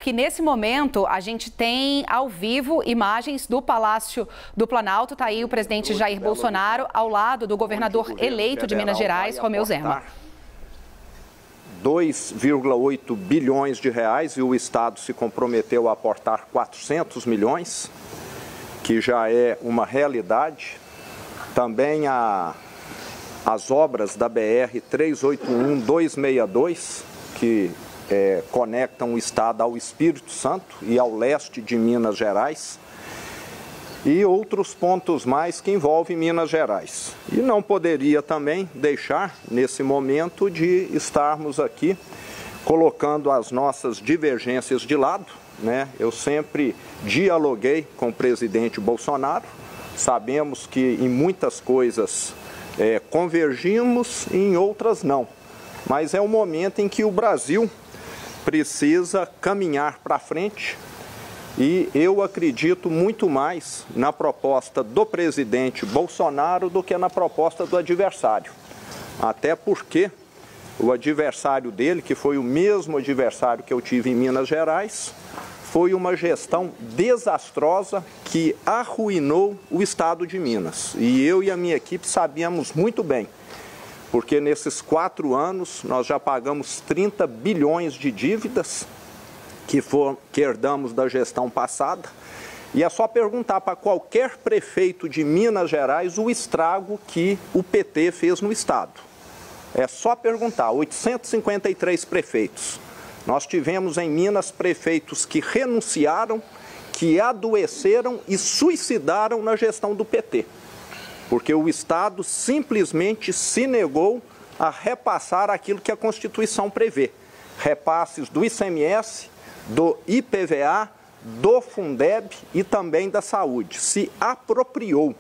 que nesse momento a gente tem ao vivo imagens do Palácio do Planalto. Está aí o presidente Jair Bolsonaro ao lado do governador eleito de Minas Gerais, Romeu Zema. 2,8 bilhões de reais e o Estado se comprometeu a aportar 400 milhões, que já é uma realidade. Também as obras da BR-381-262, que conectam o Estado ao Espírito Santo e ao leste de Minas Gerais, e outros pontos mais que envolvem Minas Gerais. E não poderia também deixar, nesse momento, de estarmos aqui colocando as nossas divergências de lado, né? Eu sempre dialoguei com o presidente Bolsonaro, sabemos que em muitas coisas convergimos e em outras não, mas é um momento em que o Brasil precisa caminhar para frente. E eu acredito muito mais na proposta do presidente Bolsonaro do que na proposta do adversário. Até porque o adversário dele, que foi o mesmo adversário que eu tive em Minas Gerais, foi uma gestão desastrosa que arruinou o estado de Minas. E eu e a minha equipe sabíamos muito bem, porque nesses 4 anos nós já pagamos 30 bilhões de dívidas, que herdamos da gestão passada, e é só perguntar para qualquer prefeito de Minas Gerais o estrago que o PT fez no estado. É só perguntar, 853 prefeitos. Nós tivemos em Minas prefeitos que renunciaram, que adoeceram e suicidaram na gestão do PT, porque o estado simplesmente se negou a repassar aquilo que a Constituição prevê, repasses do ICMS, do IPVA, do Fundeb e também da saúde. Se apropriou.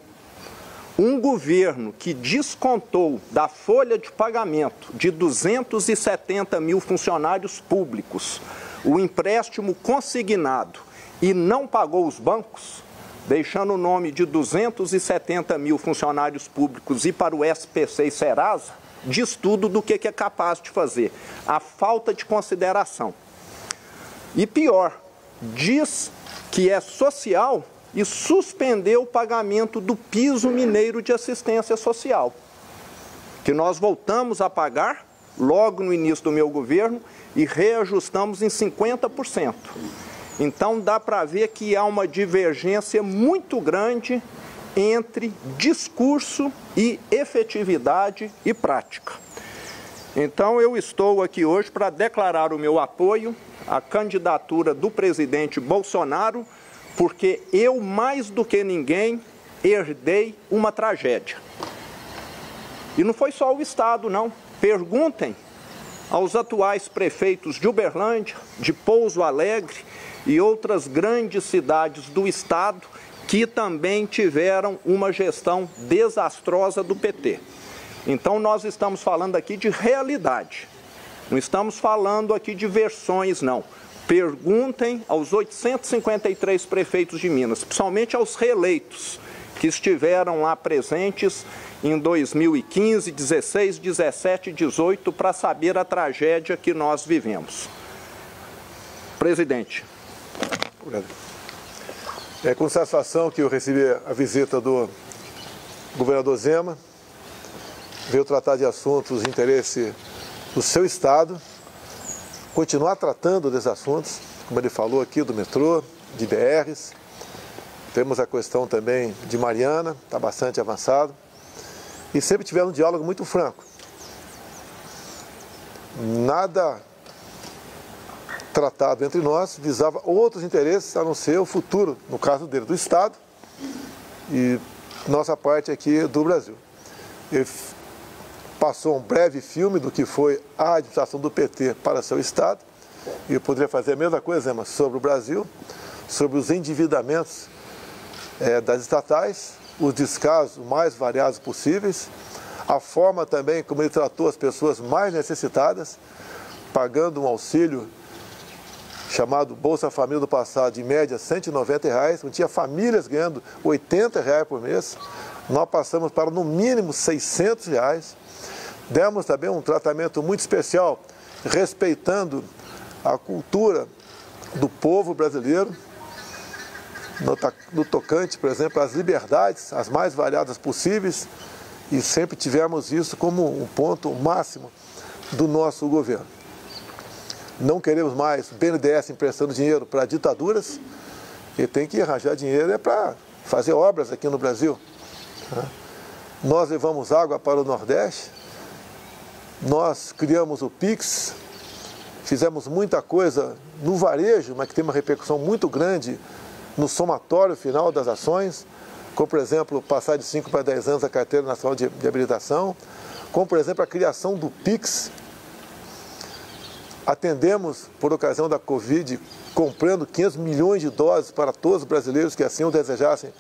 Um governo que descontou da folha de pagamento de 270 mil funcionários públicos o empréstimo consignado e não pagou os bancos, deixando o nome de 270 mil funcionários públicos ir para o SPC e Serasa, diz tudo do que é capaz de fazer. A falta de consideração. E pior, diz que é social e suspendeu o pagamento do piso mineiro de assistência social, que nós voltamos a pagar logo no início do meu governo e reajustamos em 50%. Então dá para ver que há uma divergência muito grande entre discurso e efetividade e prática. Então eu estou aqui hoje para declarar o meu apoio à candidatura do presidente Bolsonaro, porque eu, mais do que ninguém, herdei uma tragédia. E não foi só o Estado, não. Perguntem aos atuais prefeitos de Uberlândia, de Pouso Alegre e outras grandes cidades do Estado que também tiveram uma gestão desastrosa do PT. Então nós estamos falando aqui de realidade, não estamos falando aqui de versões, não. Perguntem aos 853 prefeitos de Minas, principalmente aos reeleitos, que estiveram lá presentes em 2015, 16, 17 e 18, para saber a tragédia que nós vivemos. Presidente. Obrigado. É com satisfação que eu recebi a visita do governador Zema. Veio tratar de assuntos de interesse do seu estado, continuar tratando desses assuntos, como ele falou aqui, do metrô, de BRs. Temos a questão também de Mariana, está bastante avançado. E sempre tivemos um diálogo muito franco. Nada tratado entre nós visava outros interesses, a não ser o futuro, no caso dele, do Estado e nossa parte aqui do Brasil. Ele passou um breve filme do que foi a administração do PT para seu Estado, e eu poderia fazer a mesma coisa, Zema, sobre o Brasil, sobre os endividamentos das estatais, os descasos mais variados possíveis, a forma também como ele tratou as pessoas mais necessitadas, pagando um auxílio chamado Bolsa Família do passado, de média R$190, onde tinha famílias ganhando R$80 por mês. Nós passamos para no mínimo R$600. Demos também um tratamento muito especial, respeitando a cultura do povo brasileiro, no tocante, por exemplo, às liberdades, as mais variadas possíveis, e sempre tivemos isso como um ponto máximo do nosso governo. Não queremos mais o BNDES emprestando dinheiro para ditaduras, e tem que arranjar dinheiro para fazer obras aqui no Brasil. Nós levamos água para o Nordeste, nós criamos o PIX, fizemos muita coisa no varejo, mas que tem uma repercussão muito grande no somatório final das ações, como, por exemplo, passar de 5 para 10 anos a Carteira Nacional de Habilitação, como, por exemplo, a criação do PIX. Atendemos, por ocasião da Covid, comprando 500 milhões de doses para todos os brasileiros que assim o desejassem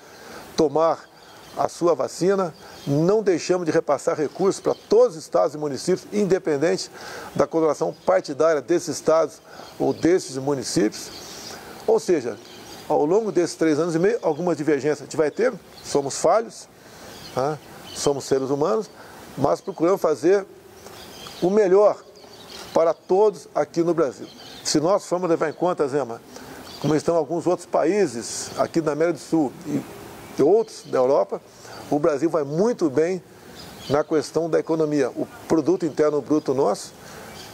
tomar a sua vacina. Não deixamos de repassar recursos para todos os estados e municípios, independente da coloração partidária desses estados ou desses municípios. Ou seja, ao longo desses 3 anos e meio, algumas divergências a gente vai ter, somos falhos, somos seres humanos, mas procuramos fazer o melhor para todos aqui no Brasil. Se nós formos levar em conta, Zema, como estão alguns outros países aqui da América do Sul e outros da Europa, o Brasil vai muito bem na questão da economia. O produto interno bruto nosso,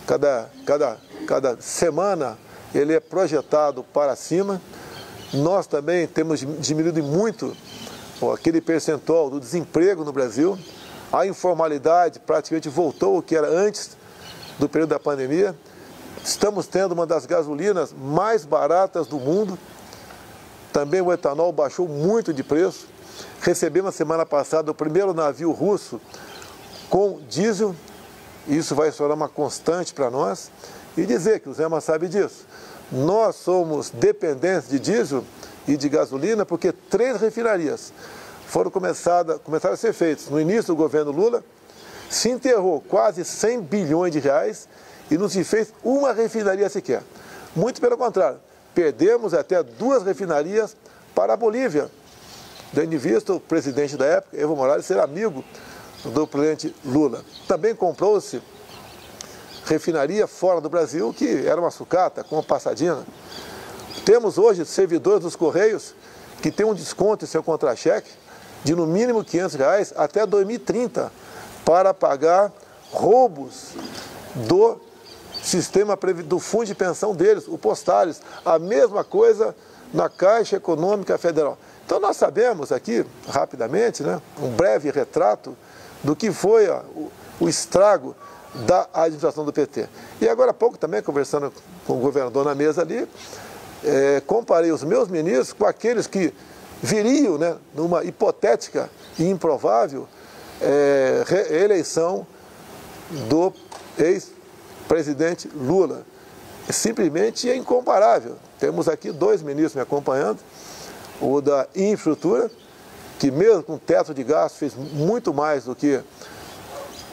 cada semana, ele é projetado para cima. Nós também temos diminuído muito aquele percentual do desemprego no Brasil. A informalidade praticamente voltou ao que era antes do período da pandemia. Estamos tendo uma das gasolinas mais baratas do mundo. Também o etanol baixou muito de preço. Recebemos na semana passada o primeiro navio russo com diesel. Isso vai se tornar uma constante para nós. E dizer que o Zema sabe disso. Nós somos dependentes de diesel e de gasolina porque 3 refinarias começaram a ser feitas. No início do governo Lula, se enterrou quase 100 bilhões de reais e não se fez uma refinaria sequer. Muito pelo contrário, perdemos até 2 refinarias para a Bolívia. Tendo em vista o presidente da época, Evo Morales, ser amigo do presidente Lula. Também comprou-se refinaria fora do Brasil, que era uma sucata, com uma passadina. Temos hoje servidores dos Correios que têm um desconto em seu contra-cheque de no mínimo R$500 até 2030 para pagar roubos do sistema do fundo de pensão deles, o Postales. A mesma coisa na Caixa Econômica Federal. Então nós sabemos aqui, rapidamente, um breve retrato do que foi o estrago da administração do PT. E agora há pouco também, conversando com o governador na mesa ali, comparei os meus ministros com aqueles que viriam, numa hipotética e improvável eleição do ex-presidente Lula. Simplesmente é incomparável. Temos aqui 2 ministros me acompanhando, o da infraestrutura, que mesmo com teto de gasto fez muito mais do que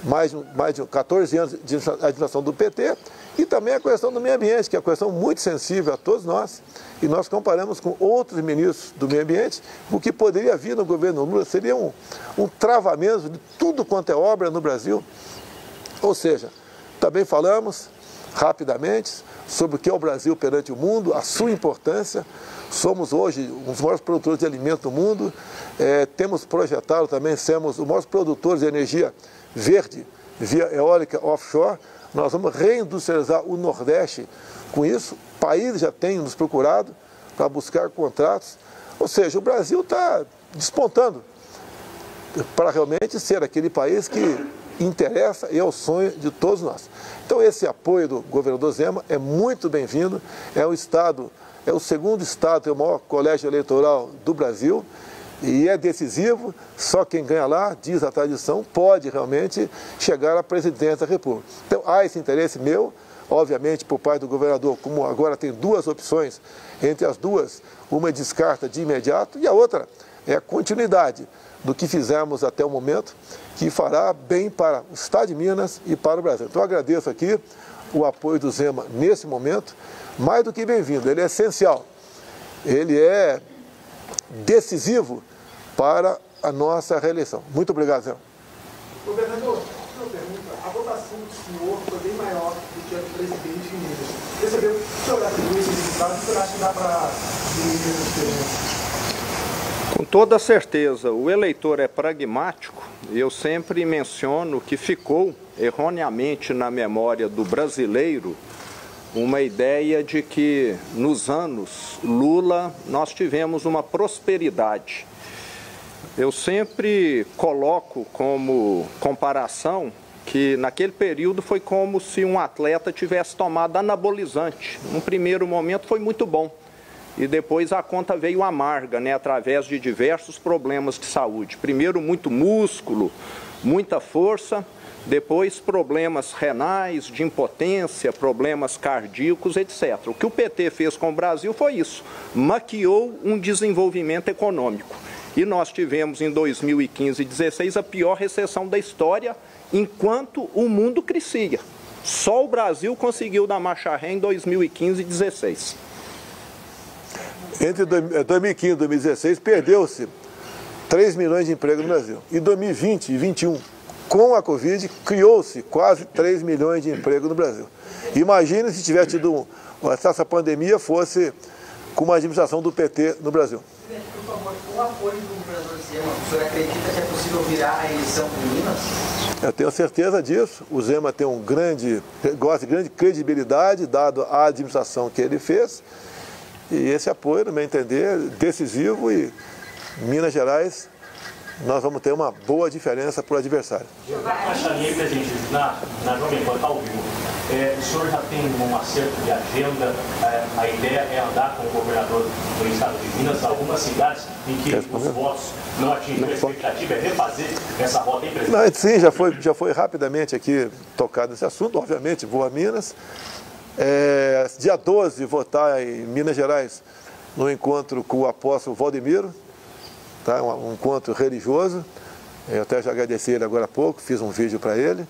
mais de 14 anos de administração do PT, e também a questão do meio ambiente, que é uma questão muito sensível a todos nós, e nós comparamos com outros ministros do meio ambiente. O que poderia vir no governo Lula seria um travamento de tudo quanto é obra no Brasil. Ou seja, também falamos rapidamente sobre o que é o Brasil perante o mundo, a sua importância. Somos hoje um dos maiores produtores de alimentos do mundo, temos projetado também, sermos os maiores produtores de energia verde via eólica offshore. Nós vamos reindustrializar o Nordeste com isso. Países já têm nos procurado para buscar contratos. Ou seja, o Brasil está despontando para realmente ser aquele país que interessa e é o sonho de todos nós. Então esse apoio do governador Zema é muito bem-vindo. É o segundo estado, tem o maior colégio eleitoral do Brasil e é decisivo. Só quem ganha lá, diz a tradição, pode realmente chegar à presidência da República. Então há esse interesse meu, obviamente por parte do governador, como agora tem 2 opções, entre as 2, uma descarta de imediato e a outra é a continuidade do que fizemos até o momento, que fará bem para o Estado de Minas e para o Brasil. Então eu agradeço aqui o apoio do Zema nesse momento, mais do que bem-vindo, ele é essencial, ele é decisivo para a nossa reeleição. Muito obrigado, Zema. Governador, uma pergunta. A votação do senhor foi bem maior do que é do presidente em Minas. Quer saber o que o senhor atribui esses resultados e o senhor acha que dá para diminuir essa diferença? Com toda certeza, o eleitor é pragmático. Eu sempre menciono que ficou erroneamente na memória do brasileiro uma ideia de que nos anos Lula nós tivemos uma prosperidade. Eu sempre coloco como comparação que naquele período foi como se um atleta tivesse tomado anabolizante. Num primeiro momento foi muito bom. E depois a conta veio amarga, né, através de diversos problemas de saúde. Primeiro, muito músculo, muita força, depois problemas renais, de impotência, problemas cardíacos, etc. O que o PT fez com o Brasil foi isso, maquiou um desenvolvimento econômico. E nós tivemos em 2015 e 2016 a pior recessão da história, enquanto o mundo crescia. Só o Brasil conseguiu dar marcha ré em 2015 e 2016. Entre 2015 e 2016, perdeu-se 3 milhões de empregos no Brasil. Em 2020 e 2021, com a Covid, criou-se quase 3 milhões de empregos no Brasil. Imagine se tivesse tido essa pandemia fosse com uma administração do PT no Brasil. Por favor, com o apoio do governador Zema, o senhor acredita que é possível virar a eleição em Minas? Eu tenho certeza disso. O Zema tem gosta de grande credibilidade, dado a administração que ele fez. E esse apoio, no meu entender, decisivo, e em Minas Gerais nós vamos ter uma boa diferença para o adversário. Baixaria, presidente, na Jovem Pan, ao vivo, o senhor já tem um acerto de agenda? A ideia é andar com o governador do estado de Minas, algumas cidades em que os votos não atingiram a expectativa, é refazer essa rota, hein, presidente? Não, sim, já foi rapidamente aqui tocado nesse assunto. Obviamente, vou a Minas. Dia 12, votar em Minas Gerais no encontro com o apóstolo Valdemiro, tá? Um encontro religioso. Eu até já agradeci ele agora há pouco, fiz um vídeo para ele.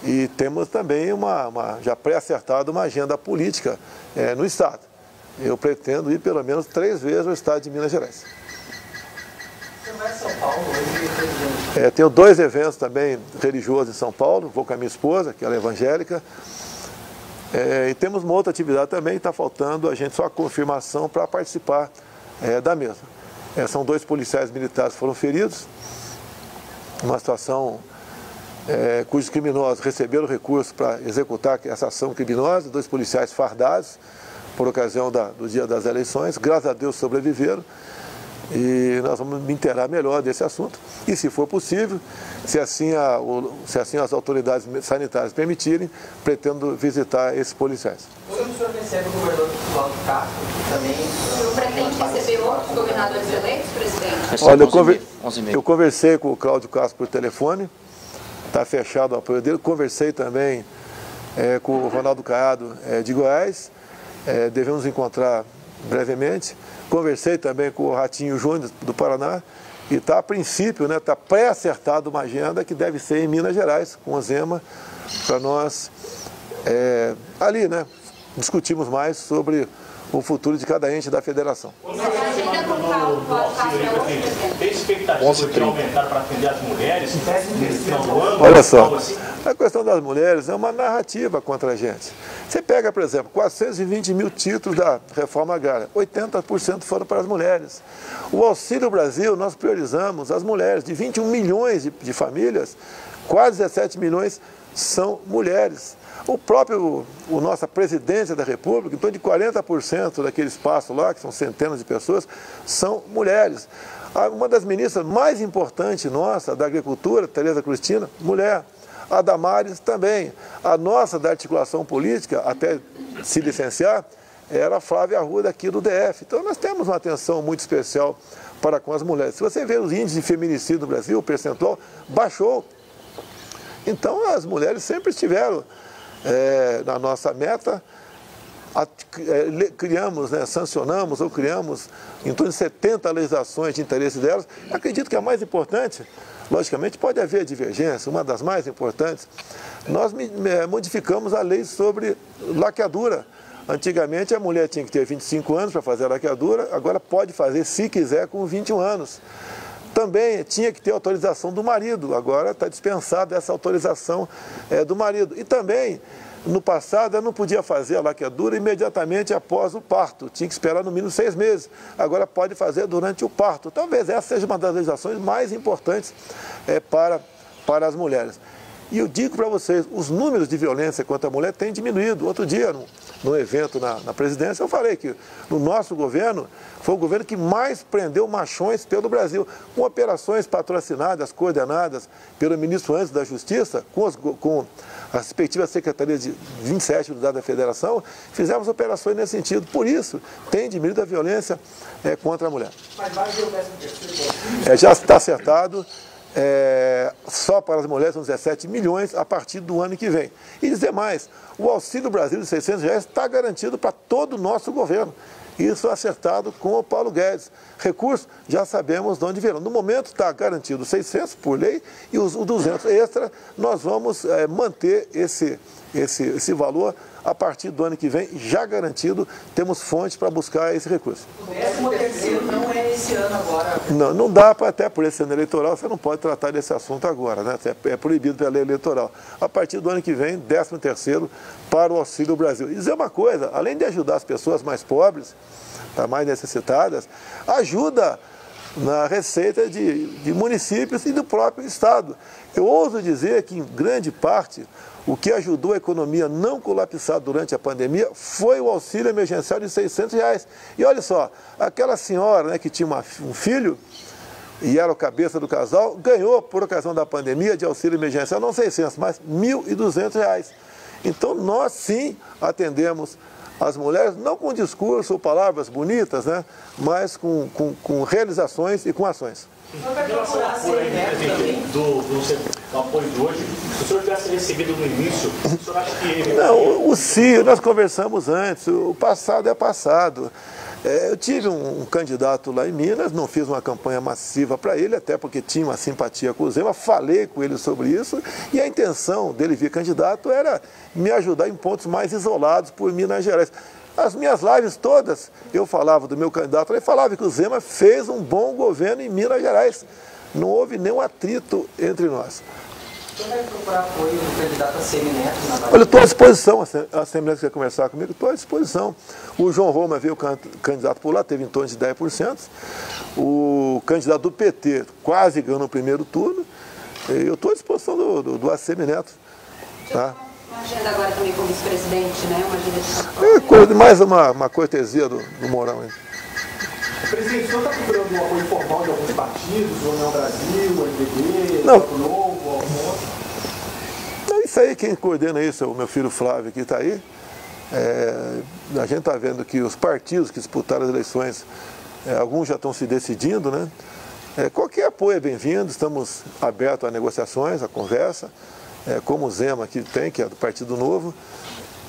E temos também já pré-acertado uma agenda política no Estado. Eu pretendo ir pelo menos 3 vezes ao Estado de Minas Gerais. Você vai a São Paulo hoje? Tenho 2 eventos também religiosos em São Paulo. Vou com a minha esposa, que ela é evangélica. E temos uma outra atividade também, está faltando a gente só a confirmação para participar da mesma. São 2 policiais militares que foram feridos, uma situação cujos criminosos receberam recurso para executar essa ação criminosa, 2 policiais fardados por ocasião do dia das eleições, graças a Deus sobreviveram. E nós vamos me inteirar melhor desse assunto. E, se for possível, se assim as autoridades sanitárias permitirem, pretendo visitar esses policiais. Hoje o senhor recebe o governador Cláudio Castro também? O senhor pretende receber outros governadores eleitos, presidente? Olha, eu conversei com o Cláudio Castro por telefone, está fechado o apoio dele. Conversei também com o Ronaldo Caiado de Goiás, devemos encontrar brevemente. Conversei também com o Ratinho Júnior do Paraná e está, a princípio, está pré-acertada uma agenda que deve ser em Minas Gerais, com o Zema, para nós ali, discutirmos mais sobre o futuro de cada ente da federação. Tem expectativa de aumentar para atender as mulheres? Olha só, a questão das mulheres é uma narrativa contra a gente. Você pega, por exemplo, 420 mil títulos da reforma agrária, 80% foram para as mulheres. O Auxílio Brasil, nós priorizamos as mulheres, de 21 milhões de famílias, quase 17 milhões são mulheres. A nossa presidência da República, em torno de 40% daquele espaço lá, que são centenas de pessoas, são mulheres. Uma das ministras mais importantes nossa, da Agricultura, Tereza Cristina, mulher. A Damares também. A nossa da articulação política, até se licenciar, era a Flávia Arruda aqui do DF. Então nós temos uma atenção muito especial para com as mulheres. Se você ver os índices de feminicídio no Brasil, o percentual baixou. Então as mulheres sempre estiveram na nossa meta. Criamos, sancionamos ou criamos em torno de 70 legislações de interesse delas. Acredito que a mais importante, logicamente pode haver divergência, uma das mais importantes, nós modificamos a lei sobre laqueadura. Antigamente a mulher tinha que ter 25 anos para fazer a laqueadura, agora pode fazer, se quiser, com 21 anos. Também tinha que ter autorização do marido, agora está dispensada essa autorização do marido. E também no passado, ela não podia fazer a laqueadura imediatamente após o parto. Tinha que esperar no mínimo 6 meses. Agora pode fazer durante o parto. Talvez essa seja uma das legislações mais importantes para as mulheres. E eu digo para vocês, os números de violência contra a mulher têm diminuído. Outro dia, num evento na presidência, eu falei que no nosso governo, foi o governo que mais prendeu machões pelo Brasil, com operações patrocinadas, coordenadas pelo ministro antes da Justiça, com a respectiva secretaria de 27 unidades da Federação, fizemos operações nesse sentido. Por isso, tem diminuído a violência contra a mulher. Mas vai ver o 13º? Já está acertado. Só para as mulheres são 17 milhões a partir do ano que vem. E dizer mais, o Auxílio Brasil de R$600 está garantido para todo o nosso governo. Isso acertado com o Paulo Guedes. Recursos, já sabemos de onde virão. No momento está garantido 600 por lei e os 200 extra, nós vamos manter esse valor a partir do ano que vem, já garantido, temos fontes para buscar esse recurso. O 13º não é esse ano agora? Não dá, até por esse ano eleitoral, você não pode tratar desse assunto agora, né? É proibido pela lei eleitoral. A partir do ano que vem, 13º para o Auxílio Brasil. E dizer uma coisa, além de ajudar as pessoas mais pobres, mais necessitadas, ajuda na receita de municípios e do próprio Estado. Eu ouso dizer que, em grande parte, o que ajudou a economia a não colapsar durante a pandemia foi o auxílio emergencial de R$600. E olha só, aquela senhora, né, que tinha um filho e era o cabeça do casal, ganhou, por ocasião da pandemia, de auxílio emergencial, não 600, mas R$1.200. Então, nós sim atendemos as mulheres, não com discurso ou palavras bonitas, né, mas com realizações e com ações. Em relação ao apoio, do apoio de hoje, se o senhor tivesse recebido no início, o senhor acha que... Não, o Ciro, nós conversamos antes, o passado é passado. Eu tive um candidato lá em Minas, não fiz uma campanha massiva para ele, até porque tinha uma simpatia com o Zema, falei com ele sobre isso, e a intenção dele vir candidato era me ajudar em pontos mais isolados por Minas Gerais. As minhas lives todas, eu falava do meu candidato, ele falava que o Zema fez um bom governo em Minas Gerais. Não houve nenhum atrito entre nós. O senhor vai procurar apoio do candidato ACM Neto na Bahia? Olha, eu estou à disposição, a Assembleia quer conversar comigo, estou à disposição. O João Roma veio candidato por lá, teve em torno de 10%. O candidato do PT quase ganhou no primeiro turno. Eu estou à disposição do ACM Neto. Tá? Uma agenda agora também como vice-presidente, né? Uma agenda de campanha. Mais uma cortesia do Mourão. Presidente, o senhor está procurando um apoio formal de alguns partidos, o União Brasil, o MDB, Não. o Campo Novo, algum outro? Não, isso aí, quem coordena isso é o meu filho Flávio, que está aí. A gente está vendo que os partidos que disputaram as eleições, alguns já estão se decidindo, né? Qualquer apoio é bem-vindo, estamos abertos a negociações, a conversa, como o Zema que tem, que é do Partido Novo,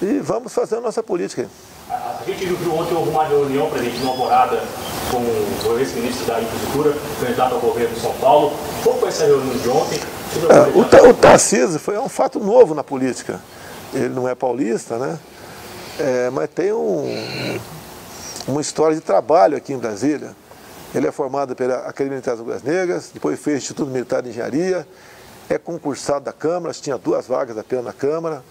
e vamos fazer a nossa política. A gente viu que ontem houve uma reunião, presidente, numa morada com o ex-ministro da Infraestrutura, candidato ao governo de São Paulo. Qual foi essa reunião de ontem? O Tarcísio foi um fato novo na política. Ele não é paulista, né? Mas tem uma história de trabalho aqui em Brasília. Ele é formado pela Academia Militar das Águas Negras, depois fez Instituto Militar de Engenharia, é concursado da Câmara, tinha 2 vagas apenas na Câmara,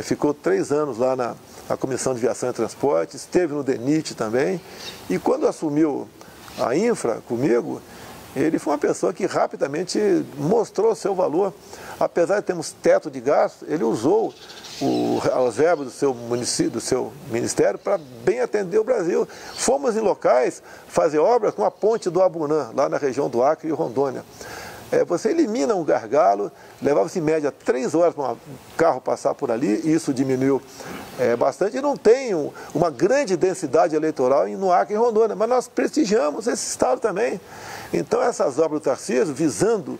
ficou 3 anos lá na Comissão de Viação e Transporte, esteve no DENIT também, e quando assumiu a Infra comigo, ele foi uma pessoa que rapidamente mostrou o seu valor. Apesar de termos teto de gasto, ele usou as verbas do seu ministério para bem atender o Brasil. Fomos em locais fazer obras com a ponte do Abunã, lá na região do Acre e Rondônia. Você elimina um gargalo, levava-se em média 3 horas para um carro passar por ali, e isso diminuiu bastante, e não tem uma grande densidade eleitoral no Acre e Rondônia, mas nós prestigiamos esse estado também. Então essas obras do Tarcísio, visando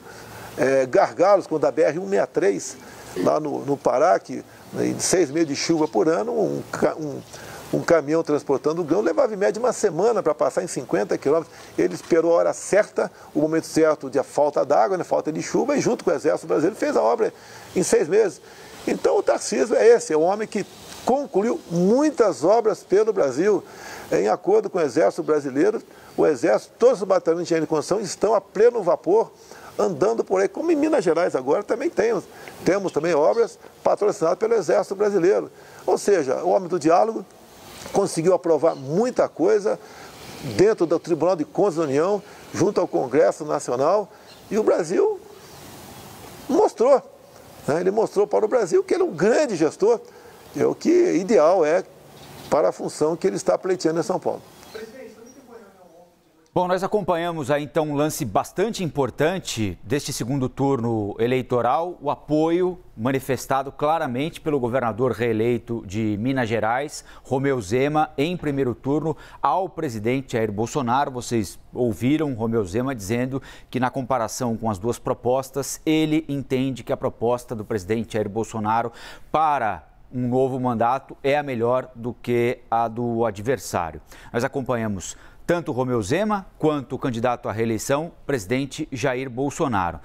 gargalos, como da BR-163, lá no Pará, que em 6 meses de chuva por ano, um caminhão transportando grão levava em média 1 semana para passar em 50 quilômetros. Ele esperou a hora certa, o momento certo de falta d'água, falta de chuva, e junto com o Exército Brasileiro fez a obra em 6 meses. Então o Tarcísio é um homem que concluiu muitas obras pelo Brasil, em acordo com o Exército Brasileiro. O Exército, todos os batalhões de engenharia de construção estão a pleno vapor andando por aí, como em Minas Gerais agora também temos também obras patrocinadas pelo Exército Brasileiro. Ou seja, o homem do diálogo conseguiu aprovar muita coisa dentro do Tribunal de Contas da União, junto ao Congresso Nacional, e o Brasil mostrou, né? Ele mostrou para o Brasil que ele é um grande gestor, o que ideal é para a função que ele está pleiteando em São Paulo. Bom, nós acompanhamos aí então um lance bastante importante deste segundo turno eleitoral, o apoio manifestado claramente pelo governador reeleito de Minas Gerais, Romeu Zema, em primeiro turno ao presidente Jair Bolsonaro. Vocês ouviram Romeu Zema dizendo que na comparação com as duas propostas, ele entende que a proposta do presidente Jair Bolsonaro para um novo mandato é a melhor do que a do adversário. Nós acompanhamos tanto Romeu Zema quanto o candidato à reeleição, presidente Jair Bolsonaro.